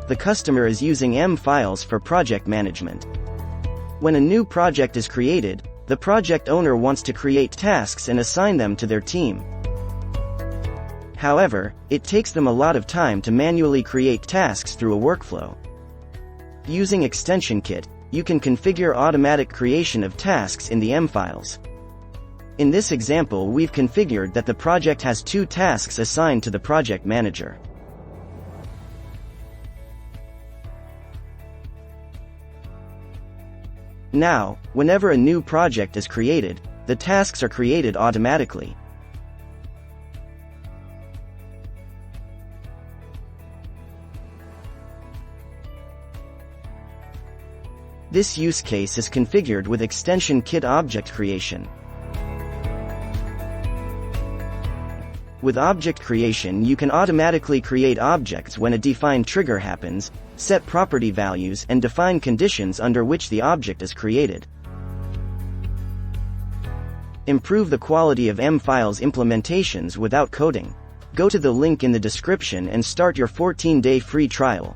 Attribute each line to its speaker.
Speaker 1: the customer is using M files for project management. When a new project is created, the project owner wants to create tasks and assign them to their team. However, it takes them a lot of time to manually create tasks through a workflow. Using Extension Kit, you can configure automatic creation of tasks in the M files. In this example, we've configured that the project has 2 tasks assigned to the project manager. Now, whenever a new project is created, the tasks are created automatically. This use case is configured with Extension Kit Object Creation. With object creation, you can automatically create objects when a defined trigger happens, set property values, and define conditions under which the object is created. Improve the quality of M files implementations without coding. Go to the link in the description and start your 14-day free trial.